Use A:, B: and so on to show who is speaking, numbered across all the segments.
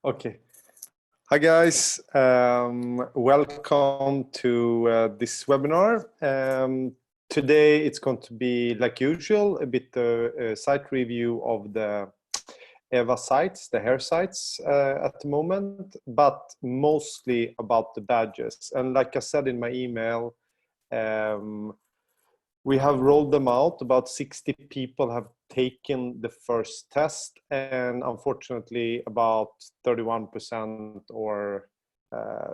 A: Okay. Hi guys, welcome to this webinar. Today it's going to be, like usual, a bit a site review of the EWA sites, the hair sites at the moment, but mostly about the badges. And like I said in my email, we have rolled them out. About 60 people have taken the first test, and unfortunately about 31% or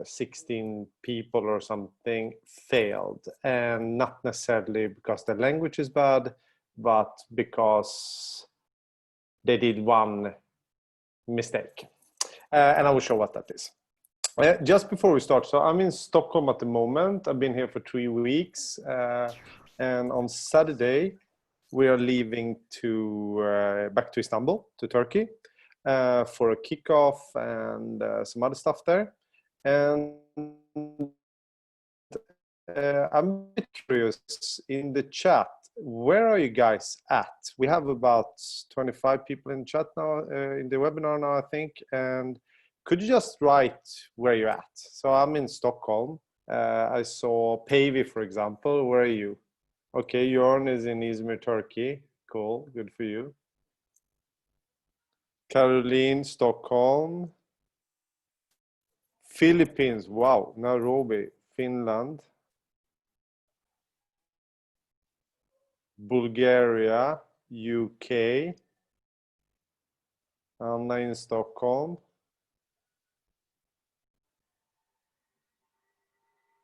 A: 16 people or something failed, and not necessarily because the language is bad, but because they did one mistake. And I will show what that is. Just before we start, so I'm in Stockholm at the moment. I've been here for 3 weeks. And on Saturday, we are leaving to back to Istanbul, to Turkey, for a kickoff and some other stuff there. And I'm a bit curious, in the chat, where are you guys at? We have about 25 people in chat now, in the webinar now, I think. And could you just write where you're at? So I'm in Stockholm. I saw Pavy, for example. Where are you? Okay, Jorn is in Izmir, Turkey. Cool, good for you. Caroline, Stockholm. Philippines, wow, Nairobi, Finland. Bulgaria, UK. Anna in Stockholm.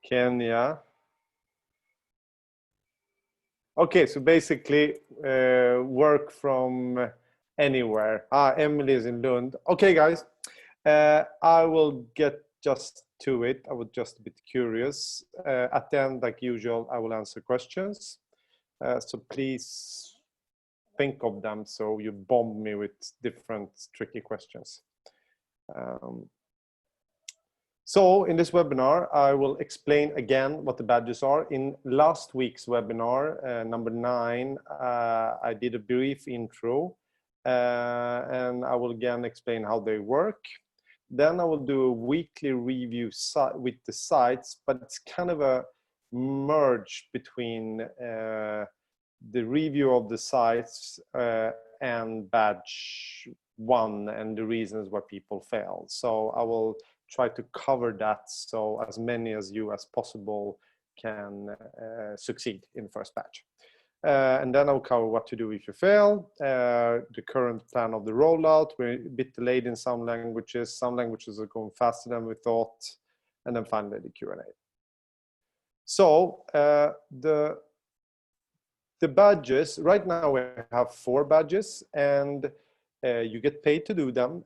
A: Kenya. Okay, so basically work from anywhere. Emily is in Lund. Okay, guys, I will get just to it. I was just a bit curious. At the end, like usual, I will answer questions. So please think of them so you bomb me with different tricky questions. So in this webinar, I will explain again what the badges are. In last week's webinar, number 9, I did a brief intro, and I will again explain how they work. Then I will do a weekly review with the sites, but it's kind of a merge between the review of the sites and badge 1 and the reasons why people fail. So I will try to cover that so as many as you as possible can succeed in the first batch. And then I'll cover what to do if you fail, the current plan of the rollout. We're a bit delayed in some languages are going faster than we thought, and then finally the Q&A. So the badges, right now we have 4 badges, and you get paid to do them.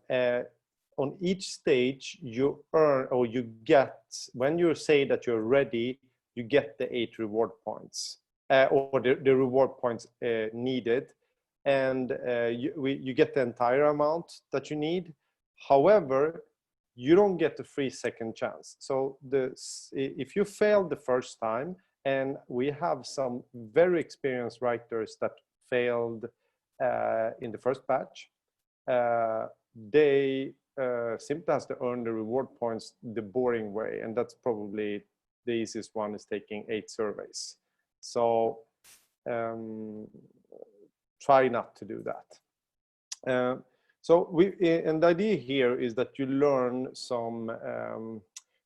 A: On each stage you earn, or you get, when you say that you're ready, you get the 8 reward points, or the reward points needed, and you get the entire amount that you need. However, you don't get a free second chance. So if you fail the first time, and we have some very experienced writers that failed in the first batch, they simply has to earn the reward points the boring way, and that's probably the easiest one, is taking 8 surveys. So try not to do that. And the idea here is that you learn some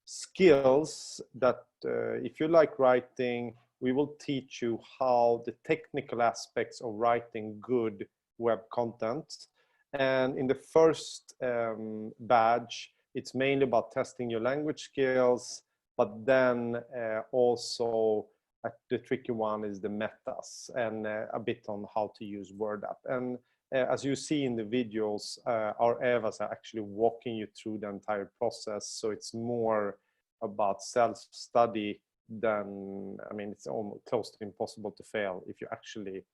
A: skills that if you like writing, we will teach you how the technical aspects of writing good web content. And in the first badge, it's mainly about testing your language skills, but then also the tricky one is the metas, and a bit on how to use Word app. And as you see in the videos, our EWAs are actually walking you through the entire process. So it's more about self-study than, I mean, it's almost close to impossible to fail if you actually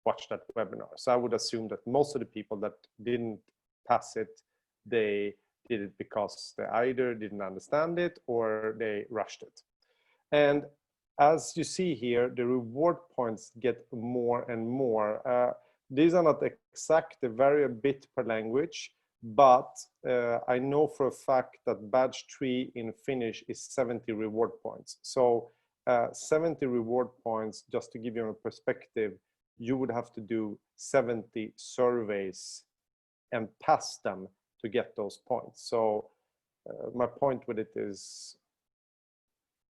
A: watch that webinar. So I would assume that most of the people that didn't pass it, they did it because they either didn't understand it or they rushed it. And as you see here, the reward points get more and more. These are not exact, they vary a bit per language, but I know for a fact that badge 3 in Finnish is 70 reward points. So 70 reward points, just to give you a perspective, you would have to do 70 surveys and pass them to get those points. So my point with it is,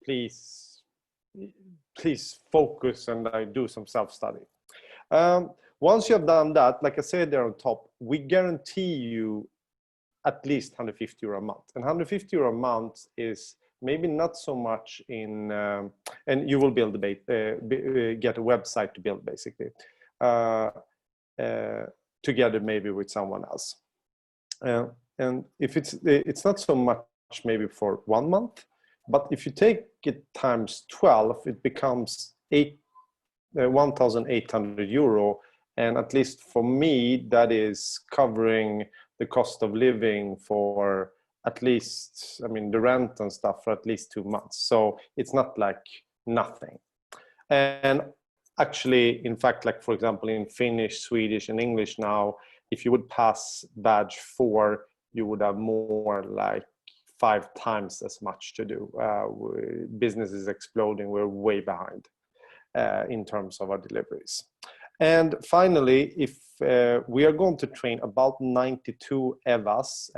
A: please focus and do some self-study. Once you have done that, like I said there on top, we guarantee you at least 150 euro a month. And 150 euro a month is maybe not so much in, and you will build get a website to build basically, together maybe with someone else. And if it's not so much maybe for 1 month, but if you take it times 12, it becomes 1,800 euro. And at least for me, that is covering the cost of living for at least, I mean, the rent and stuff for at least 2 months. So it's not like nothing. And actually, in fact, like for example, in Finnish, Swedish, and English now, if you would pass badge 4, you would have more like 5 times as much to do. Business is exploding. We're way behind in terms of our deliveries. And finally, if we are going to train about 92 EWAs,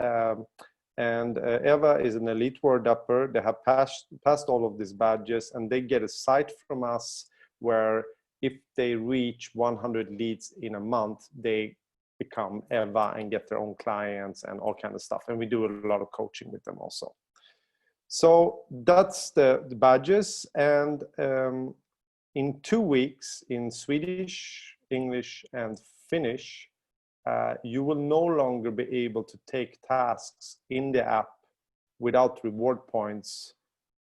A: and EWA is an elite word upper. They have passed all of these badges, and they get a site from us where if they reach 100 leads in a month, they become EWA and get their own clients and all kind of stuff. And we do a lot of coaching with them also. So that's the badges. And in 2 weeks in Swedish, English, and Finnish, you will no longer be able to take tasks in the app without reward points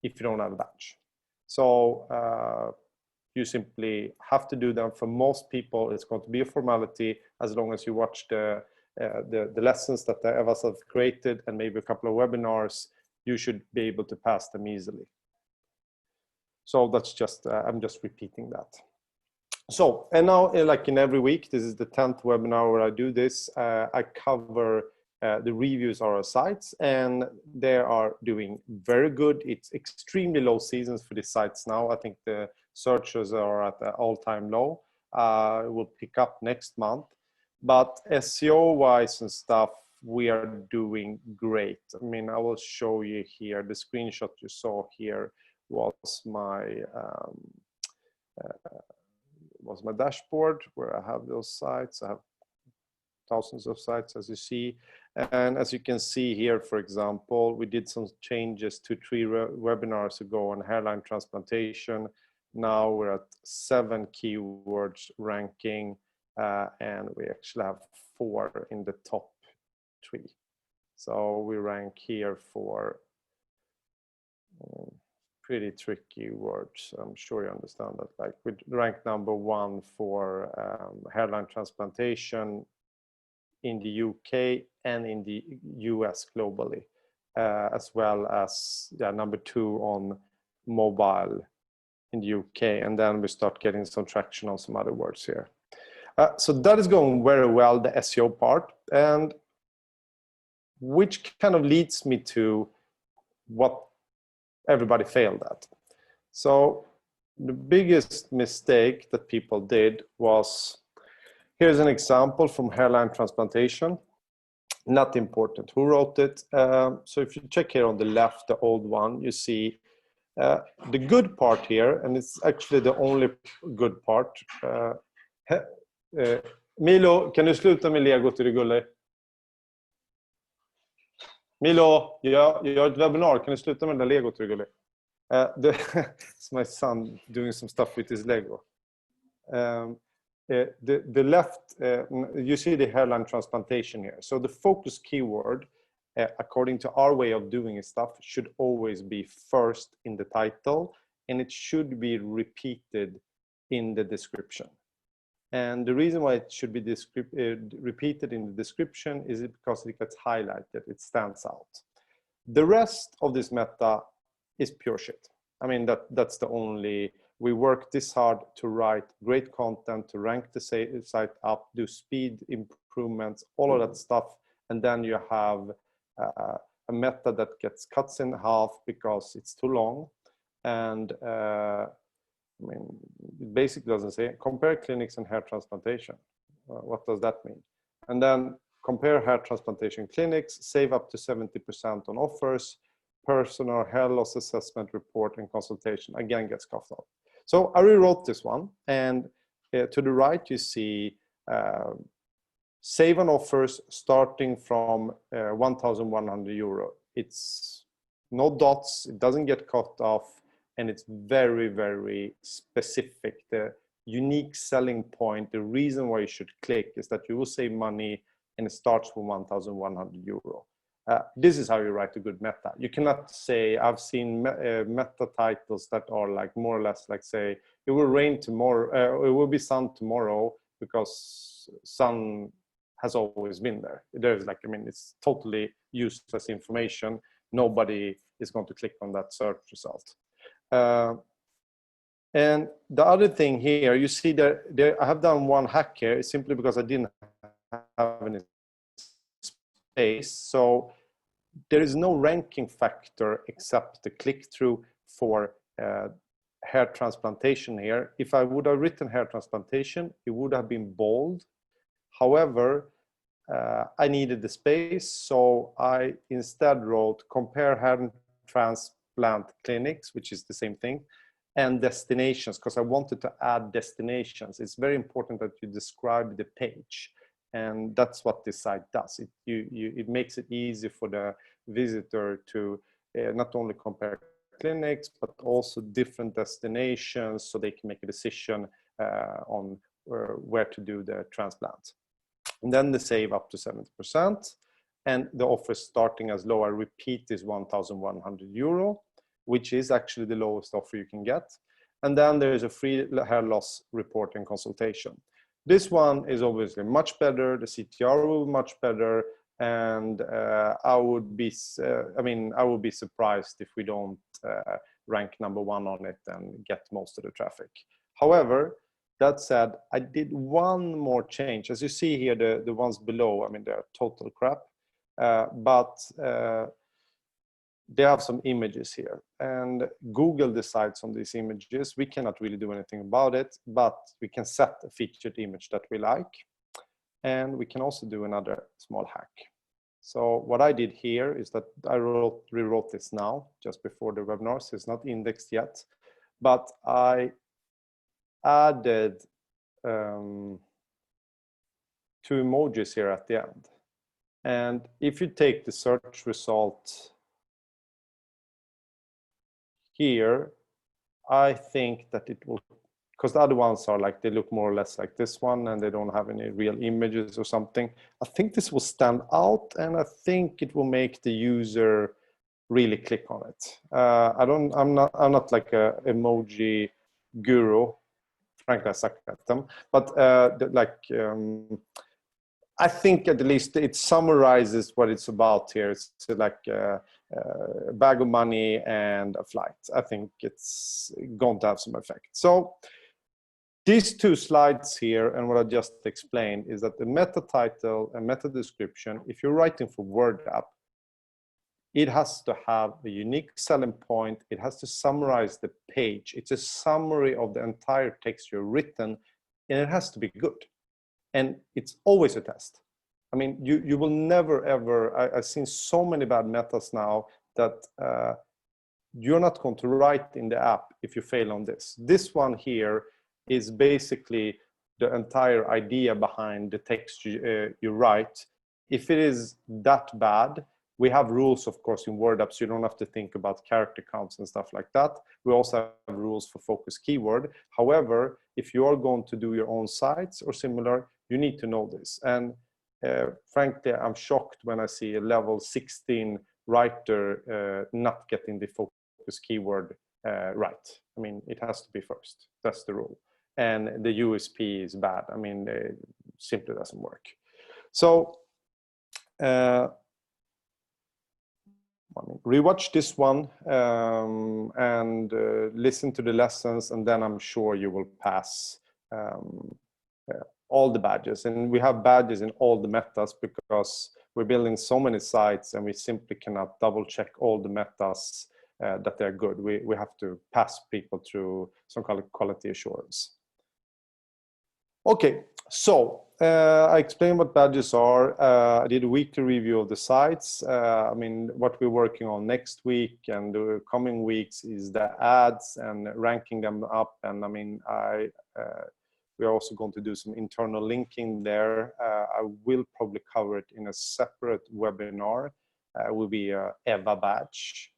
A: if you don't have a badge. So you simply have to do them. For most people, it's going to be a formality as long as you watch the lessons that the EWAs have created and maybe a couple of webinars. You should be able to pass them easily. So that's just, I'm just repeating that. So, and now like in every week, this is the 10th webinar where I do this. I cover the reviews of our sites, and they are doing very good. It's extremely low seasons for these sites now. I think the searches are at an all-time low. It will pick up next month. But SEO-wise and stuff, we are doing great. I mean, I will show you here. The screenshot you saw here was my dashboard where I have those sites. I have thousands of sites, as you see. And as you can see here, for example, we did some changes 2-3 webinars ago on hairline transplantation. Now we're at 7 keywords ranking, and we actually have 4 in the top 3. So we rank here for pretty tricky words. I'm sure you understand that. Like we rank number 1 for hairline transplantation in the UK and in the US globally, as well as number 2 on mobile in the UK. And then we start getting some traction on some other words here. So that is going very well, the SEO part, and which kind of leads me to what everybody failed at. So the biggest mistake that people did was, here's an example from hairline transplantation. Not important who wrote it. So if you check here on the left, the old one, you see the good part here, and it's actually the only good part. Milo, kan du sluta med lego till det gullig? Milo, jag gör ett webbinar. Kan du sluta med den där lego till det gullig? It's my son doing some stuff with his Lego. The left, you see the hairline transplantation here. So the focus keyword, according to our way of doing stuff, should always be first in the title, and it should be repeated in the description. And the reason why it should be repeated in the description is because it gets highlighted, it stands out. The rest of this meta is pure shit. I mean, that's the only, we work this hard to write great content, to rank the site up, do speed improvements, all of that stuff. And then you have a meta that gets cuts in half because it's too long. And I mean, it basically doesn't say compare clinics and hair transplantation. What does that mean? And then compare hair transplantation clinics, save up to 70% on offers, personal hair loss assessment report and consultation, again gets coughed out. So I rewrote this one, and to the right you see save on offers starting from 1,100 euro. It's no dots, it doesn't get cut off, and it's very, very specific. The unique selling point, the reason why you should click is that you will save money, and it starts from 1,100 euro. This is how you write a good meta. You cannot say, I've seen meta titles that are like more or less like say, it will rain tomorrow, it will be sun tomorrow, because sun has always been there. There's like, I mean, it's totally useless information. Nobody is going to click on that search result. And the other thing here, you see that I have done one hack here, simply because I didn't have any space. So there is no ranking factor except the click-through for hair transplantation here. If I would have written hair transplantation, it would have been bold. However, I needed the space, so I instead wrote compare hair transplant clinics, which is the same thing, and destinations, because I wanted to add destinations. It's very important that you describe the page, and that's what this site does. It makes it easy for the visitor to not only compare clinics, but also different destinations, so they can make a decision on where to do the transplant. And then the save up to 70%, and the offer starting as low, I repeat, is 1,100 euro, which is actually the lowest offer you can get. And then there is a free hair loss report and consultation. This one is obviously much better. The CTR will be much better, and I would be surprised if we don't rank #1 on it and get most of the traffic. However, that said, I did one more change. As you see here, the ones below, I mean, they're total crap, but they have some images here, and Google decides on these images. We cannot really do anything about it, but we can set a featured image that we like, and we can also do another small hack. So what I did here is that I rewrote this now, just before the webinar, so it's not indexed yet, but I added 2 emojis here at the end. And if you take the search result here, I think that it will, because the other ones are like, they look more or less like this one, and they don't have any real images or something. I think this will stand out, and I think it will make the user really click on it. I'm not like a emoji guru. Frankly, I suck at them, but I think at least it summarizes what it's about here. It's like a bag of money and a flight. I think it's going to have some effect. So these 2 slides here, and what I just explained, is that the meta title and meta description, if you're writing for Word app, it has to have a unique selling point. It has to summarize the page. It's a summary of the entire text you've written, and it has to be good. And it's always a test. I mean, you will never, ever, I've seen so many bad metas now that you're not going to write in the app if you fail on this. This one here is basically the entire idea behind the text you write. If it is that bad, we have rules, of course, in Word apps, so you don't have to think about character counts and stuff like that. We also have rules for focus keyword. However, if you are going to do your own sites or similar, you need to know this. And frankly, I'm shocked when I see a level 16 writer not getting the focus keyword right. I mean, it has to be first. That's the rule. And the USP is bad. I mean, it simply doesn't work. So, rewatch this one and listen to the lessons, and then I'm sure you will pass all the badges. And we have badges in all the metas because we're building so many sites and we simply cannot double check all the metas that they're good. We have to pass people through some kind of quality assurance. Okay, so I explained what badges are. I did a weekly review of the sites. I mean, what we're working on next week and the coming weeks is the ads and ranking them up. And I mean, we're also going to do some internal linking there. I will probably cover it in a separate webinar. It will be a EWA badge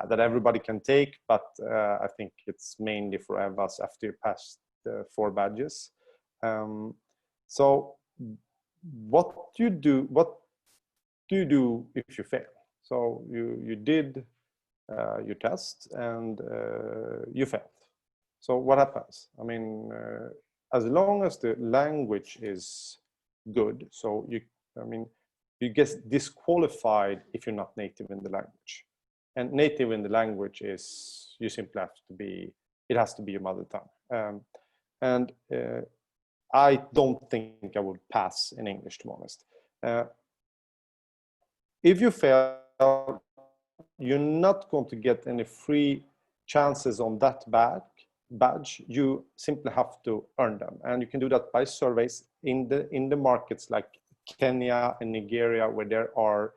A: that everybody can take, but I think it's mainly for EWAs after you pass the 4 badges. So what do you do if you fail? So you did your test and you failed. So what happens? I mean, as long as the language is good, so you get disqualified if you're not native in the language. And native in the language is, you simply have to be, it has to be your mother tongue. I don't think I would pass in English, to be honest. If you fail, you're not going to get any free chances on that badge. You simply have to earn them, and you can do that by surveys in the markets like Kenya and Nigeria, where there are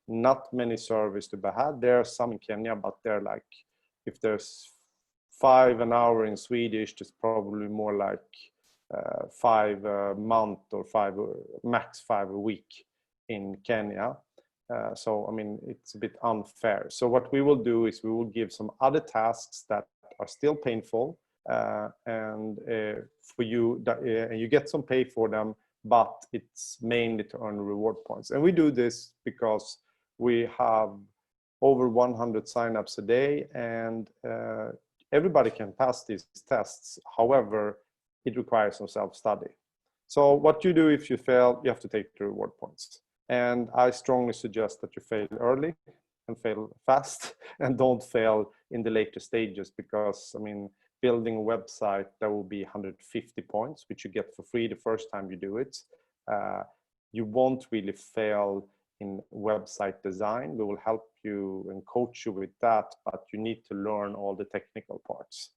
A: not many surveys to be had. There are some in Kenya, but they're like, if there's 5 an hour in Swedish, there's probably more like 5 a month or max 5 a week in Kenya. So I mean, it's a bit unfair. So what we will do is we will give some other tasks that are still painful, and for you, and you get some pay for them, but it's mainly to earn reward points. And we do this because we have over 100 signups a day, and everybody can pass these tests. However, it requires some self-study. So what you do if you fail, you have to take the reward points. And I strongly suggest that you fail early and fail fast, and don't fail in the later stages, because I mean, building a website, that will be 150 points, which you get for free the first time you do it. You won't really fail in website design. We will help you and coach you with that, but you need to learn all the technical parts.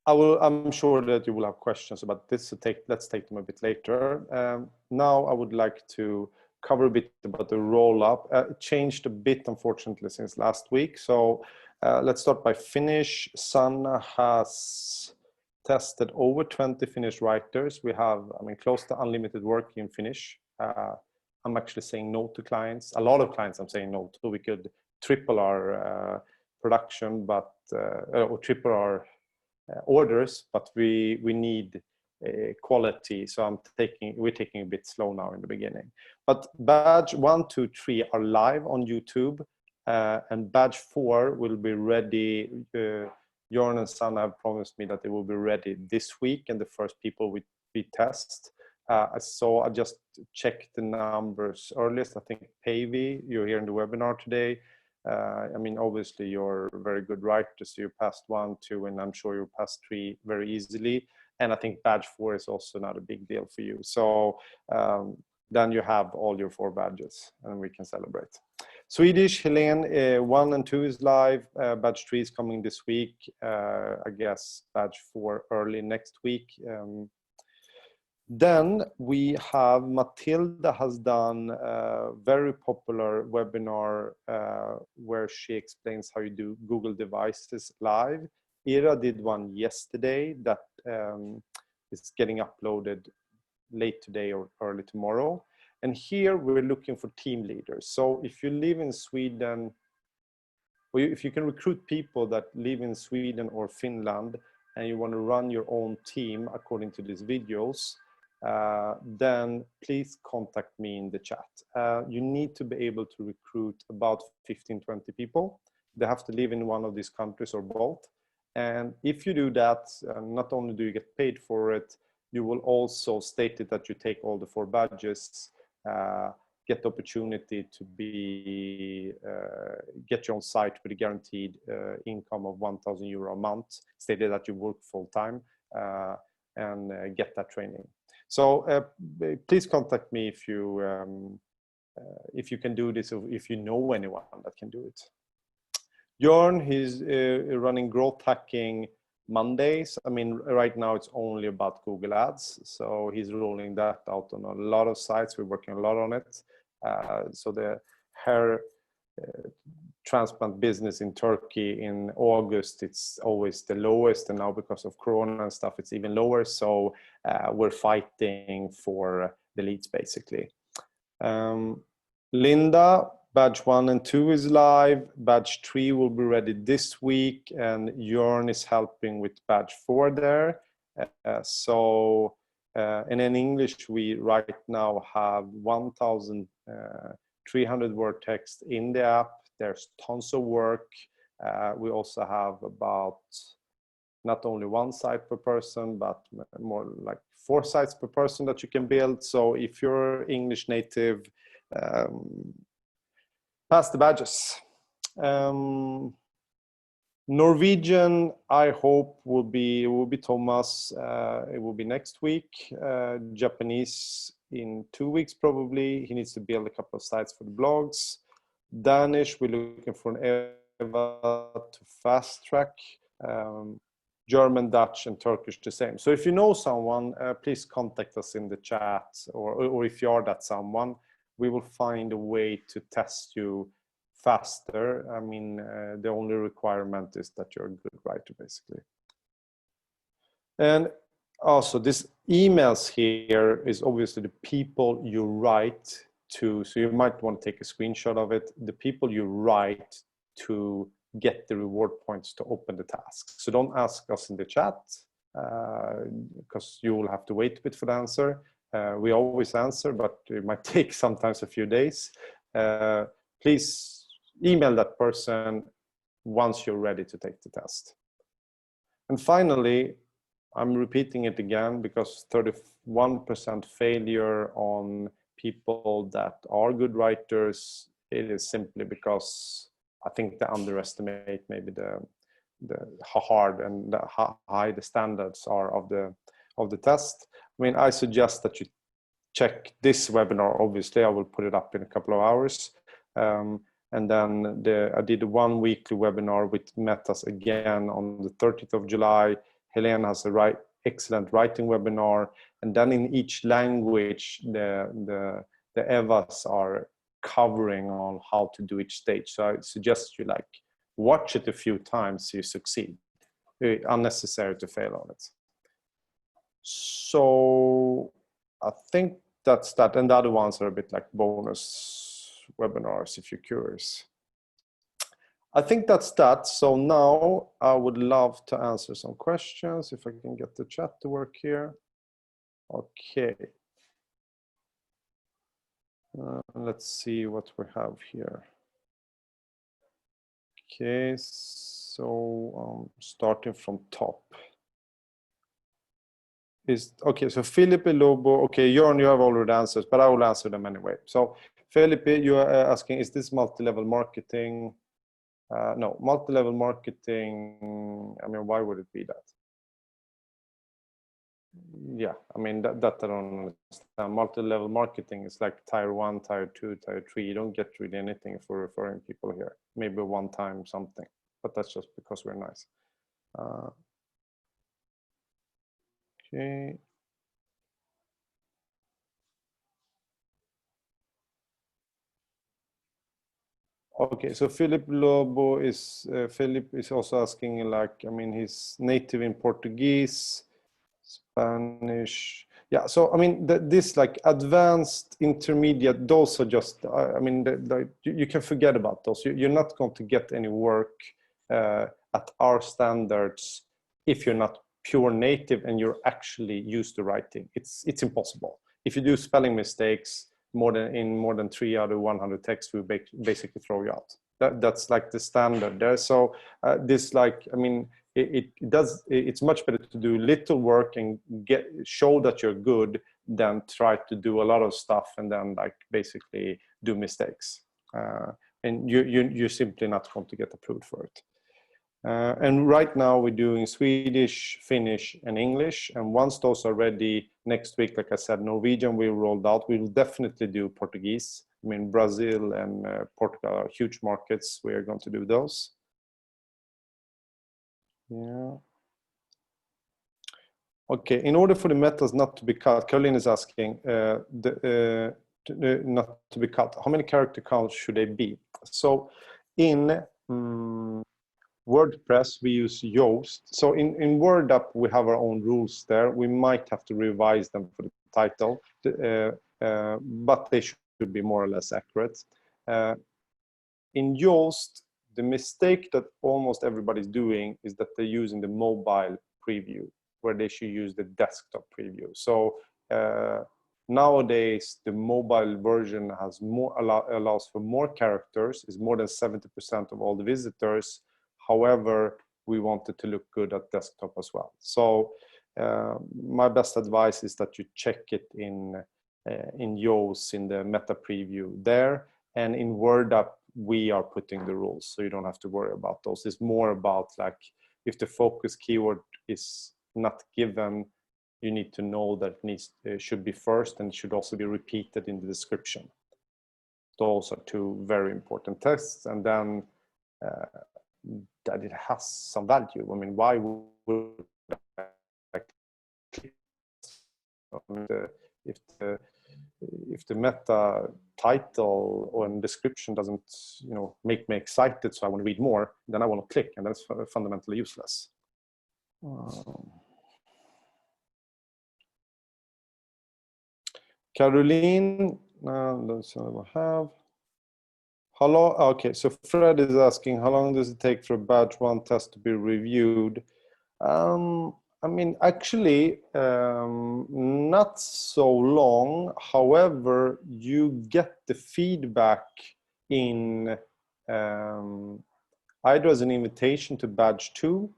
A: I'm sure that you will have questions about this, so let's take them a bit later. Now I would like to cover a bit about the roll-up. It changed a bit, unfortunately, since last week. So let's start by Finnish. Sanna has tested over 20 Finnish writers. We have, I mean, close to unlimited work in Finnish. I'm actually saying no to clients. A lot of clients I'm saying no to. We could triple our production, but or triple our orders, but we need quality. So we're taking a bit slow now in the beginning. But badge 1, 2, 3 are live on YouTube, and badge 4 will be ready. Jorn and Sanna have promised me that they will be ready this week, and the first people we test. So I just checked the numbers earliest. I think Pavey, you're here in the webinar today. I mean, obviously you're a very good writer, so you passed 1, 2, and I'm sure you passed 3 very easily. And I think badge 4 is also not a big deal for you. So then you have all your 4 badges, and we can celebrate. Swedish, Helene, 1 and 2 is live. Badge 3 is coming this week. I guess badge 4 early next week. Then we have Matilda has done a very popular webinar where she explains how you do Google devices live. Ira did one yesterday that is getting uploaded late today or early tomorrow. And here we're looking for team leaders. So if you live in Sweden, or if you can recruit people that live in Sweden or Finland, and you want to run your own team according to these videos, then please contact me in the chat. You need to be able to recruit about 15-20 people. They have to live in one of these countries or both. And if you do that, not only do you get paid for it, you will also state it that you take all the 4 badges. get the opportunity to be get your own site with a guaranteed income of €1,000 a month, stated that you work full-time, and get that training. So please contact me if you can do this, or if you know anyone that can do it. Jörn, he's running growth hacking Mondays. I mean, right now it's only about Google Ads, so he's rolling that out on a lot of sites. We're working a lot on it. So the hair transplant business in Turkey in August, it's always the lowest, and now because of Corona and stuff, it's even lower. So we're fighting for the leads, basically. Linda, badge 1 and 2 is live. Badge 3 will be ready this week, and Jörn is helping with badge 4 there. And in English, we right now have 1,300 word text in the app. There's tons of work. We also have about not only 1 site per person, but more like 4 sites per person that you can build. So if you're English native, pass the badges. Norwegian, I hope will be Thomas. It will be next week. Japanese in 2 weeks probably. He needs to build a couple of sites for the blogs. Danish, we're looking for an EWA to fast track. German, Dutch, and Turkish the same. So if you know someone, please contact us in the chat, or if you are that someone, we will find a way to test you faster. I mean, the only requirement is that you're a good writer, basically. And also, this emails here is obviously the people you write to. So you might want to take a screenshot of it. The people you write to get the reward points to open the task. So don't ask us in the chat, because you will have to wait a bit for the answer. We always answer, but it might take sometimes a few days. Please email that person once you're ready to take the test. And finally, I'm repeating it again, because 31% failure on people that are good writers, it is simply because I think they underestimate maybe how hard and how high the standards are of the test. I mean, I suggest that you check this webinar. Obviously, I will put it up in a couple of hours. And then I did a 1 weekly webinar with Metas again on the 30th of July. Helene has a excellent writing webinar. And then in each language, the EVAs are covering on how to do each stage. So I suggest you watch it a few times so you succeed. It's unnecessary to fail on it. So I think that's that. And the other ones are a bit like bonus webinars if you're curious. I think that's that. So now I would love to answer some questions if I can get the chat to work here. Okay. Let's see what we have here. Okay, so starting from top. Okay, so Felipe Lobo. Okay, Jörn, you have already answered, but I will answer them anyway. So Felipe, you are asking, is this multi-level marketing? No, multi-level marketing, I mean, why would it be that? Yeah, I mean, that I don't understand. Multi-level marketing is like tier 1, tier 2, tier 3. You don't get really anything for referring people here. Maybe one time something, but that's just because we're nice. Okay. Okay, so Philip Lobo is Philip is also asking, like, I mean, he's native in Portuguese, Spanish. Yeah, so I mean, this like advanced, intermediate, those are just, I mean, you can forget about those. You're not going to get any work at our standards if you're not pure native and you're actually used to writing. It's impossible. If you do spelling mistakes more than 3 out of 100 texts, we basically throw you out. That's like the standard there. So this, like, I mean, it's much better to do little work and show that you're good than try to do a lot of stuff and then like basically do mistakes. And you're simply not going to get approved for it. And right now we're doing Swedish, Finnish, and English. And once those are ready next week, like I said, Norwegian we rolled out. We will definitely do Portuguese. I mean, Brazil and Portugal are huge markets. We are going to do those. Yeah. Okay, in order for the metas not to be cut, Caroline is asking, not to be cut, how many character counts should they be? So in WordPress, we use Yoast. So in WordUp, we have our own rules there. We might have to revise them for the title, but they should be more or less accurate. In Yoast, the mistake that almost everybody's doing is that they're using the mobile preview, where they should use the desktop preview. So nowadays, the mobile version has more allows for more characters, is more than 70% of all the visitors. However, we want it to look good at desktop as well. So my best advice is that you check it in Yoast, in the meta preview there, and in WordUp, we are putting the rules, so you don't have to worry about those. It's more about like if the focus keyword is not given, you need to know that it should be first, and it should also be repeated in the description. Those are two very important tests, and then that it has some value. I mean, why would I click if the meta title or description doesn't, you know, make me excited, so I want to read more, then I want to click, and that's fundamentally useless. Caroline, that's what I have. Hello. Okay, so Fred is asking, how long does it take for a badge 1 test to be reviewed? I mean, actually, not so long. However, you get the feedback in either as an invitation to badge 2,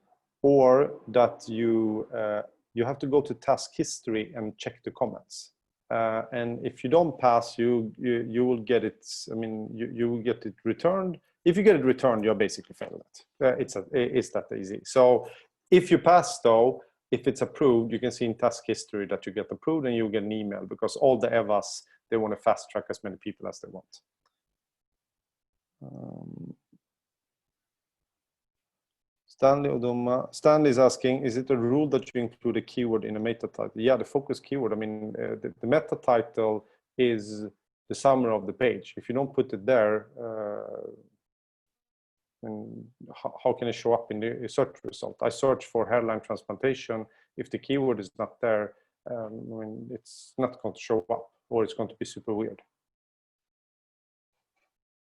A: or that you have to go to task history and check the comments. And if you don't pass, you will get it. I mean, you will get it returned. If you get it returned, you're basically failed it. It's that easy. So if you pass, though, if it's approved, you can see in task history that you get approved, and you'll get an email, because all the EWAs, they want to fast track as many people as they want. Stanley Odoma. Stanley is asking, is it a rule that you include a keyword in a meta title? Yeah, the focus keyword. I mean, the meta title is the summary of the page. If you don't put it there, and how can it show up in the search result? I search for hairline transplantation. If the keyword is not there, I mean, it's not going to show up, or it's going to be super weird.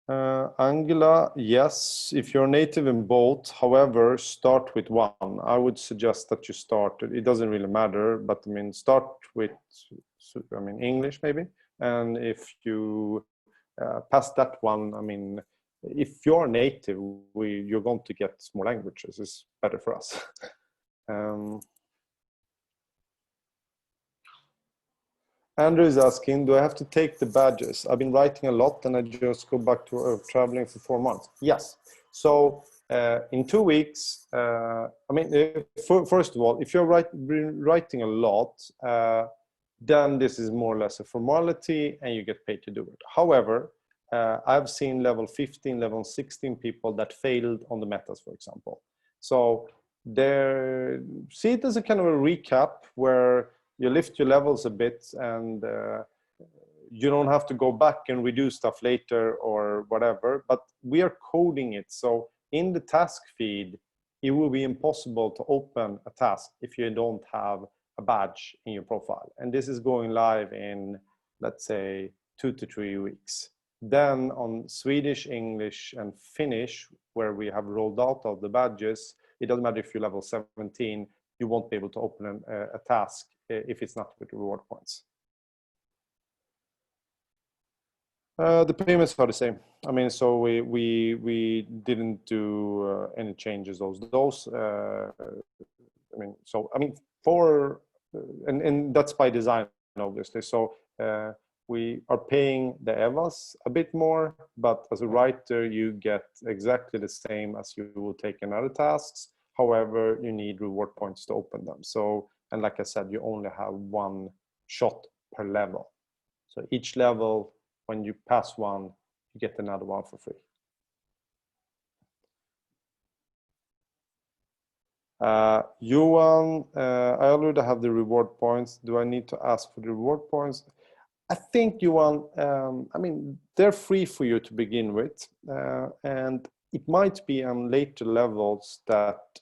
A: Angela, yes, if you're native in both, however, start with one. I would suggest that you start, it doesn't really matter, but I mean, start with, I mean, English maybe. And if you pass that one, I mean, if you're native, you're going to get more languages. It's better for us. Andrew is asking, do I have to take the badges? I've been writing a lot, and I just go back to traveling for 4 months. Yes. So in 2 weeks, I mean, first of all, if you're writing a lot, then this is more or less a formality, and you get paid to do it. However, I've seen level 15, level 16 people that failed on the metas, for example. So see it as a kind of a recap where you lift your levels a bit, and you don't have to go back and redo stuff later or whatever, but we are coding it. So in the task feed, it will be impossible to open a task if you don't have a badge in your profile. And this is going live in, let's say, 2 to 3 weeks. Then on Swedish, English, and Finnish, where we have rolled out all the badges, it doesn't matter if you're level 17, you won't be able to open a task if it's not with reward points. The payments are the same. I mean, so we didn't do any changes. Those. I mean, so I mean, and that's by design. obviously. So we are paying the EWAs a bit more, but as a writer, you get exactly the same as you will take in other tasks. However, you need reward points to open them. So, and like I said, you only have one shot per level. So each level, when you pass one, you get another one for free. Johan, I already have the reward points. Do I need to ask for the reward points? I think, Johan, I mean, they're free for you to begin with. And it might be on later levels that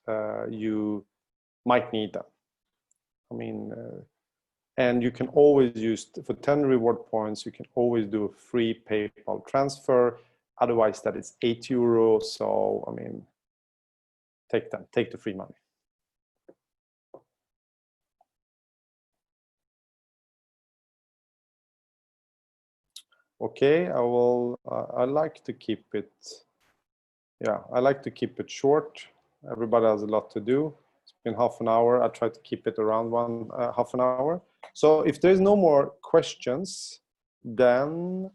A: you might need them. I mean, and you can always use, for 10 reward points, you can always do a free PayPal transfer. Otherwise, that is €8. So, I mean, take them, take the free money. Okay, I like to keep it, yeah, I like to keep it short. Everybody has a lot to do. It's been half an hour. I try to keep it around half an hour. So if there's no more questions, then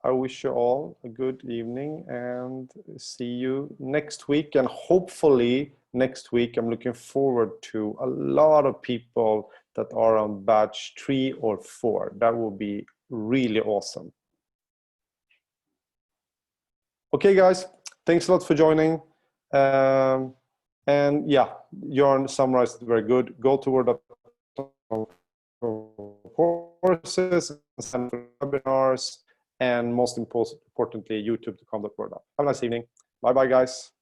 A: I wish you all a good evening and see you next week. And hopefully next week, I'm looking forward to a lot of people that are on batch 3 or 4. That will be really awesome. Okay, guys, thanks a lot for joining. And yeah, Jörn summarized it very good. Go to word.courses, webinars, and most importantly, youtube.com/word. Have a nice evening. Bye-bye, guys.